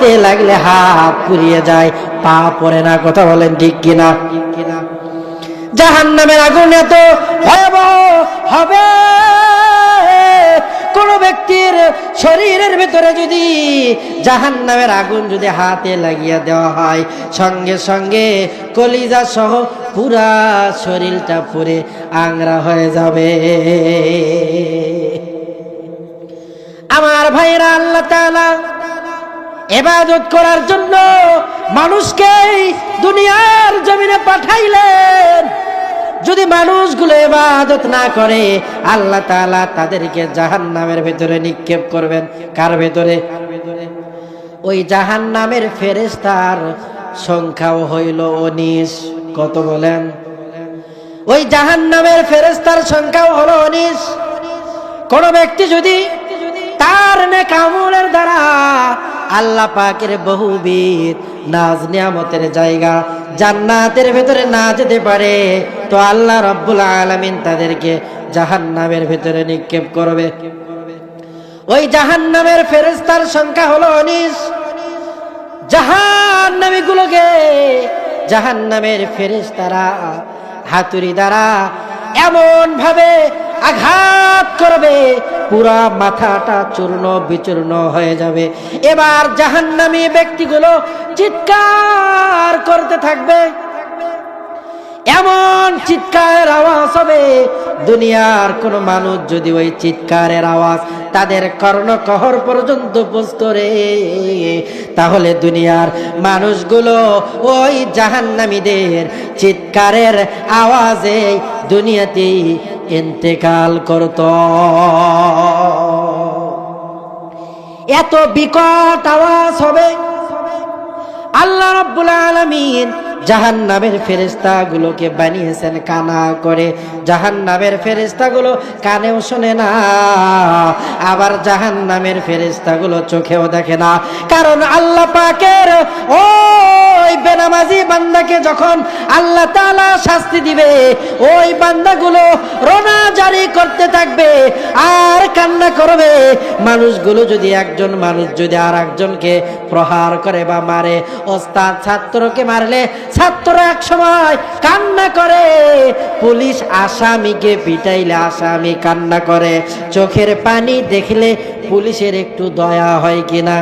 হাতে লাগলে হাত পুড়িয়ে যায়, পা পড়ে না। কথা বলেন ঠিক কিনা? জাহান্নামের আগুন এত ভয়াবহ হবে, কোন ব্যক্তির শরীরের ভিতরে যদি জাহান্নামের আগুন যদি হাতে লাগিয়ে দেওয়া হয়, সঙ্গে সঙ্গে কলিজা সহ পুরা শরীরটা পুড়ে আংরা হয়ে যাবে। আমার ভাইরা, আল্লাহ তাআলা ইবাদত করার জন্য মানুষকে দুনিয়ার জমিনে পাঠাইলেন। যদি মানুষগুলো ইবাদত না করে, আল্লাহ তাআলা তাদেরকে জাহান্নামের ভিতরে নিক্ষেপ করবেন। কার ভিতরে? ওই জাহান্নামের ফেরেশতার সংখ্যাও হইল 19। কত বলেন? ওই জাহান্নামের ফেরেশতার সংখ্যাও হলো 19। কোন ব্যক্তি যদি তার নেক আমলের দ্বারা আল্লাহ পাকের বহুবিধ নাজ নিয়ামতের জায়গা জান্নাতের ভেতরে না যেতে পারে, তো আল্লাহ রাব্বুল আলামিন তাদেরকে জাহান্নামের ভেতরে নিক্ষেপ করবে। ওই জাহান্নামের ফেরেশতার সংখ্যা হলো 19। জাহান্নামীগুলোকে জাহান্নামের ফেরেশতারা হাতুড়ি দ্বারা এমন ভাবে আঘাত করবে, পুরা মাথাটা চূর্ণ বিচূর্ণ হয়ে যাবে। এবার জাহান্নামী ব্যক্তিগুলো চিৎকার করতে থাকবে। এমন চিৎকারের আওয়াজ হবে, দুনিয়ার কোন মানুষ যদি ওই চিৎকারের আওয়াজ তাদের কর্ণকহর পর্যন্ত পৌঁছরে, তাহলে দুনিয়ার মানুষগুলো ওই জাহান্নামীদের চিৎকারের আওয়াজে দুনিয়াতেই ইন্তেকাল করত। এত বিকট আওয়াজ হবে। আল্লাহ রাব্বুল আলামিন জাহান্নামের ফেরেশতাগুলোকে বানিয়েছেন কানা করে। জাহান্নামের ফেরেশতাগুলো কানেও শোনে না, আবার জাহান্নামের ফেরেশতাগুলো চোখেও দেখে না। কারণ আল্লাহ পাকের ওই বেনামাজি বান্দাকে যখন আল্লাহ তাআলা শাস্তি দিবে, ওই বান্দাগুলো রোনা জারি করতে থাকবে আর কান্না করবে। মানুষগুলো যদি একজন মানুষ যদি আর একজনকে প্রহার করে বা মারে, ওস্তাদ ছাত্রকে মারলে ছাত্র এক সময় কান্না করে, পুলিশ আসামিকে পিটাইলে আসামি কান্না করে। চোখের পানি দেখলে পুলিশের একটু দয়া হয় কিনা?